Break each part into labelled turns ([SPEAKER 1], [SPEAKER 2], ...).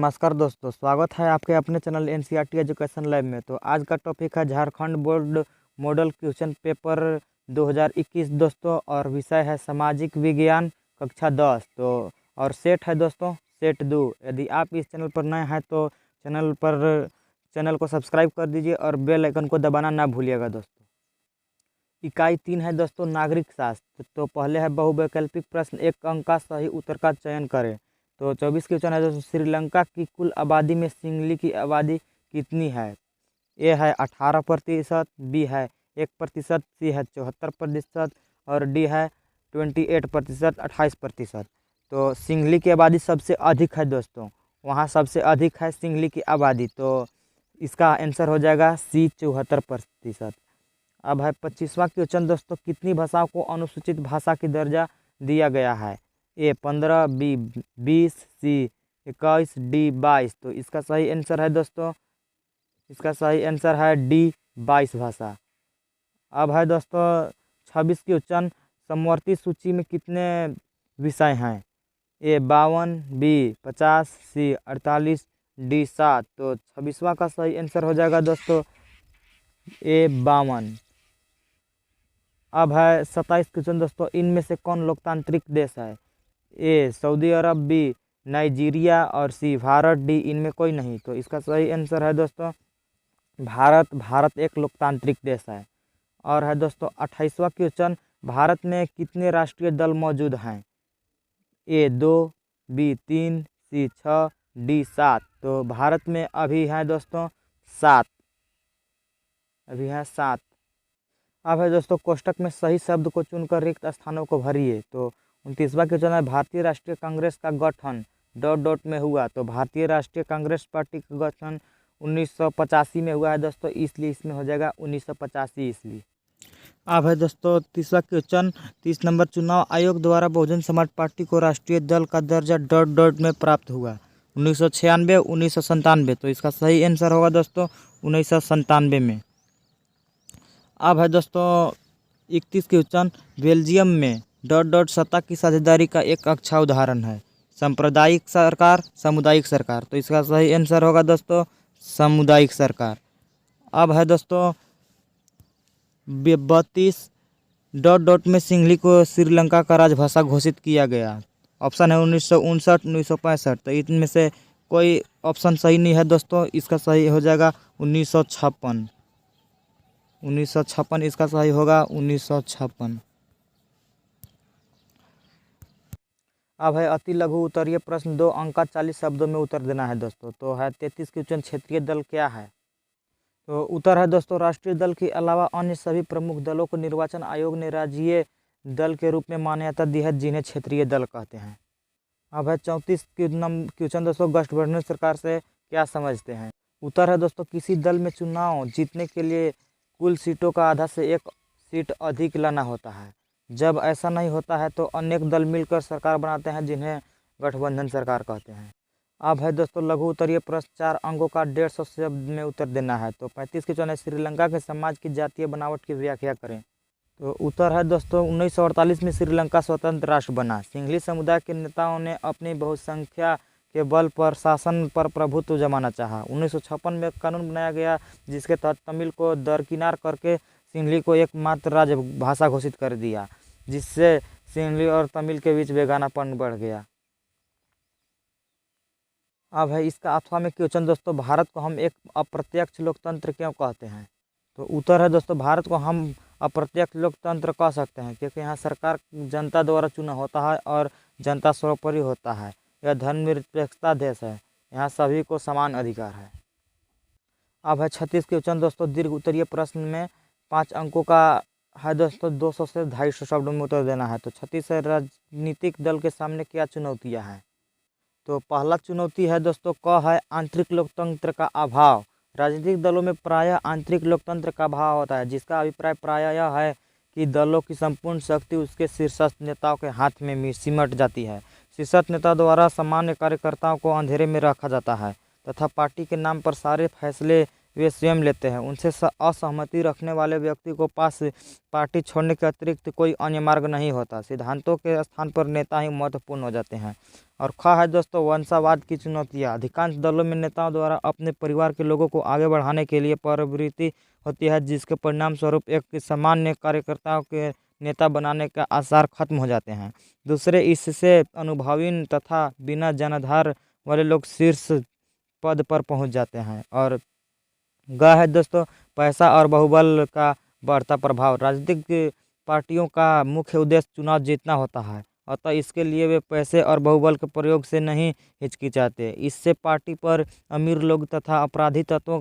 [SPEAKER 1] नमस्कार दोस्तों, स्वागत है आपके अपने चैनल एनसीईआरटी एजुकेशन लैब में। तो आज का टॉपिक है Jharkhand board model question paper 2021 दोस्तों, और विषय है सामाजिक विज्ञान कक्षा 10। तो और सेट है दोस्तों, सेट 2। यदि आप इस चैनल पर नए हैं तो चैनल को सब्सक्राइब कर दीजिए और बेल आइकन को दबाना ना भूलिएगा दोस्तों। इकाई 3 है दोस्तों, नागरिक शास्त्र। तो पहले है बहुवैकल्पिक प्रश्न, एक अंक का सही उत्तर का चयन करें। तो 24 क्वेश्चन है दोस्तों, श्रीलंका की कुल आबादी में सिंगली की आबादी कितनी है? ए है 18%, बी है 1%, सी है 74% और डी है 28%, 28%। तो सिंगली की आबादी सबसे अधिक है दोस्तों, वहाँ सबसे अधिक है सिंगली की आबादी। तो इसका आंसर हो जाएगा सी 74%। अब है 25वां क्वेश्चन दोस्तों, कितनी भाषाओं को अनुसूचित भाषा की दर्जा दिया गया है? ए 15, बी 20, सी 21, डी 22। तो इसका सही आंसर है दोस्तों, इसका सही आंसर है डी 22 भाषा। अब है दोस्तों 26 क्वेश्चन, समवर्ती सूची में कितने विषय हैं? ए 52, बी 50, सी 48, डी 7। तो 26वां का सही आंसर हो जाएगा दोस्तों ए 52। अब है 27 क्वेश्चन दोस्तों, इनमें से कौन लोकतांत्रिक देश है? ए सऊदी अरब, बी नाइजीरिया और सी भारत, डी इनमें कोई नहीं। तो इसका सही आंसर है दोस्तों भारत। भारत एक लोकतांत्रिक देश है। और है दोस्तों 28वां क्वेश्चन, भारत में कितने राष्ट्रीय दल मौजूद हैं? ए 2, बी 3, सी 6, डी 7। तो भारत में अभी है दोस्तों 7, अभी है 7। अब है दोस्तों कोष्टक में सही शब्द को चुनकर रिक्त स्थानों को भरिए। तो 29वां क्वेश्चन है, भारतीय राष्ट्रीय कांग्रेस का गठन ... में हुआ। तो भारतीय राष्ट्रीय कांग्रेस पार्टी का गठन 1985 में हुआ है दोस्तों, इसलिए इसमें हो जाएगा 1985 ईस्वी। अब है दोस्तों 30वां क्वेश्चन, 30 नंबर, चुनाव आयोग द्वारा बहुजन समाज पार्टी को राष्ट्रीय दल का दर्जा ... में प्राप्त हुआ। 1996, 1997। तो इसका सही आंसर होगा दोस्तों 1997 में। अब है दोस्तों 31 क्वेश्चन, बेल्जियम में ... सत्ता की साझेदारी का एक अच्छा उदाहरण है। सांप्रदायिक सरकार, सामुदायिक सरकार। तो इसका सही आंसर होगा दोस्तों सामुदायिक सरकार। अब है दोस्तों 32 ... में सिंहली को श्रीलंका का राजभाषा घोषित किया गया। ऑप्शन है 1959, 1965। तो इनमें से कोई ऑप्शन सही नहीं है दोस्तों, इसका सही हो जाएगा 1956। 1956 इसका सही होगा 1956। अब है अति लघु उत्तरीय प्रश्न, 2 अंक का 40 शब्दों में उत्तर देना है दोस्तों। तो है 33 क्वेश्चन, क्षेत्रीय दल क्या है? तो उत्तर है दोस्तों, राष्ट्रीय दल के अलावा अन्य सभी प्रमुख दलों को निर्वाचन आयोग ने राज्यीय दल के रूप में मान्यता दी है, जिन्हें क्षेत्रीय दल कहते हैं। अब है 34 क्वेश्चन दोस्तों, गठबंधन सरकार से क्या समझते हैं? उत्तर है दोस्तों, किसी दल में चुनाव जीतने के लिए कुल सीटों का आधा से एक सीट अधिक लाना होता है। जब ऐसा नहीं होता है तो अनेक दल मिलकर सरकार बनाते हैं, जिन्हें गठबंधन सरकार कहते हैं। अब है दोस्तों लघु उत्तरीय प्रश्न, 4 अंकों का 150 शब्द में उत्तर देना है। तो 35 क्वेश्चन है, श्रीलंका के समाज की जातीय बनावट की व्याख्या करें। तो उत्तर है दोस्तों 1948 में श्रीलंका स्वतंत्र राष्ट्र बना। सिंहली समुदाय के नेताओं ने अपनी बहुसंख्या के बल पर शासन पर प्रभुत्व जमाना चाहा। 1956 में कानून बनाया गया, जिसके तहत तमिल को दरकिनार करके सिंहली को एकमात्र राजभाषा घोषित कर दिया, जिससे सिंहली और तमिल के बीच बेगानापन बढ़ गया। अब है इसका अथवा में क्वेश्चन दोस्तों, भारत को हम एक अप्रत्यक्ष लोकतंत्र क्यों कहते हैं? तो उत्तर है दोस्तों, भारत को हम अप्रत्यक्ष लोकतंत्र कह सकते हैं क्योंकि यहाँ सरकार जनता द्वारा चुना होता है और जनता सर्वोपरि होता है। यह धर्मनिरपेक्षता देश है, यहाँ सभी को समान अधिकार है। अब है 36 क्वेश्चन दोस्तों, दीर्घ उत्तरीय प्रश्न में 5 अंकों का है दोस्तों, 200 से 250 शब्दों में उत्तर देना है। तो 36 है, राजनीतिक दल के सामने क्या चुनौतियाँ हैं? तो पहला चुनौती है दोस्तों क है, आंतरिक लोकतंत्र का अभाव। राजनीतिक दलों में प्रायः आंतरिक लोकतंत्र का अभाव होता है, जिसका अभिप्राय प्रायः यह है कि दलों की संपूर्ण शक्ति उसके शीर्षस्थ नेताओं के हाथ में सिमट जाती है। शीर्षस्थ नेता द्वारा सामान्य कार्यकर्ताओं को अंधेरे में रखा जाता है तथा पार्टी के नाम पर सारे फैसले वे स्वयं लेते हैं। उनसे असहमति रखने वाले व्यक्ति को पास पार्टी छोड़ने के अतिरिक्त कोई अन्य मार्ग नहीं होता। सिद्धांतों के स्थान पर नेता ही महत्वपूर्ण हो जाते हैं। और ख है दोस्तों वंशवाद की चुनौतियाँ। अधिकांश दलों में नेताओं द्वारा अपने परिवार के लोगों को आगे बढ़ाने के लिए प्रवृत्ति होती है, जिसके परिणाम स्वरूप एक सामान्य कार्यकर्ताओं के नेता बनाने का आसार खत्म हो जाते हैं। दूसरे, इससे अनुभवी तथा बिना जनाधार वाले लोग शीर्ष पद पर पहुंच जाते हैं। और ग है दोस्तों पैसा और बाहुबल का बढ़ता प्रभाव। राजनीतिक पार्टियों का मुख्य उद्देश्य चुनाव जीतना होता है, अतः इसके लिए वे पैसे और बाहुबल के प्रयोग से नहीं हिचकिचाते। इससे पार्टी पर अमीर लोग तथा अपराधी तत्वों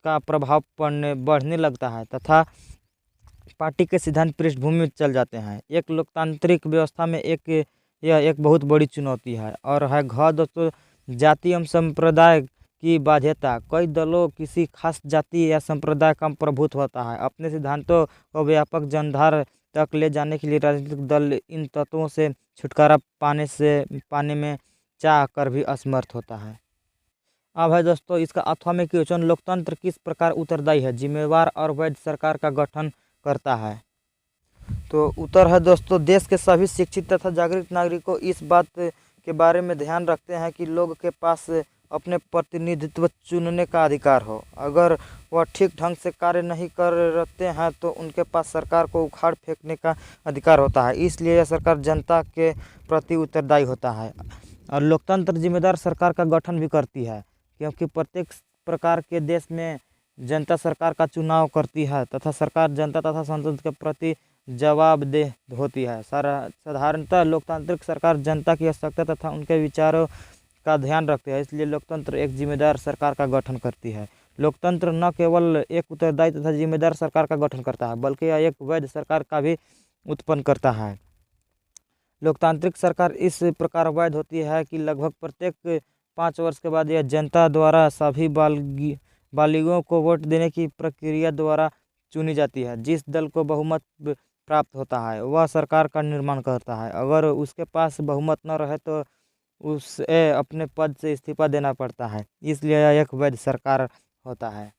[SPEAKER 1] का प्रभाव बढ़ने लगता है तथा पार्टी के सिद्धांत पृष्ठभूमि में चल जाते हैं। एक लोकतांत्रिक व्यवस्था में यह एक बहुत बड़ी चुनौती है। और है घ दोस्तों जाति एवं संप्रदाय की बाध्यता। कई दलों किसी खास जाति या संप्रदाय का प्रभुत्व होता है। अपने सिद्धांतों को व्यापक जनधार तक ले जाने के लिए राजनीतिक दल इन तत्वों से छुटकारा पाने में चाह कर भी असमर्थ होता है। अब है दोस्तों इसका अथवा में क्वेश्चन, लोकतंत्र किस प्रकार उत्तरदायी है, जिम्मेवार और वैध सरकार का गठन करता है। तो उत्तर है दोस्तों देश के सभी शिक्षित तथा जागरूक नागरिकों इस बात के बारे में ध्यान रखते हैं कि लोग के पास अपने प्रतिनिधित्व चुनने का अधिकार हो। अगर वह ठीक ढंग से कार्य नहीं करते हैं तो उनके पास सरकार को उखाड़ फेंकने का अधिकार होता है। इसलिए यह सरकार जनता के प्रति उत्तरदायी होता है। और लोकतंत्र जिम्मेदार सरकार का गठन भी करती है, क्योंकि प्रत्येक प्रकार के देश में जनता सरकार का चुनाव करती है तथा सरकार जनता तथा संसद के प्रति जवाबदेह होती है। साधारणतः लोकतांत्रिक सरकार जनता की आवश्यकता तथा उनके विचारों का ध्यान रखती है। इसलिए लोकतंत्र एक जिम्मेदार सरकार का गठन करती है। लोकतंत्र न केवल एक उत्तरदायी तथा जिम्मेदार सरकार का गठन करता है, बल्कि यह एक वैध सरकार का भी उत्पन्न करता है। लोकतांत्रिक सरकार इस प्रकार वैध होती है कि लगभग प्रत्येक 5 वर्ष के बाद यह जनता द्वारा सभी बालिगों को वोट देने की प्रक्रिया द्वारा चुनी जाती है। जिस दल को बहुमत प्राप्त होता है वह सरकार का निर्माण करता है। अगर उसके पास बहुमत न रहे तो उसे अपने पद से इस्तीफा देना पड़ता है। इसलिए यह एक वैध सरकार होता है।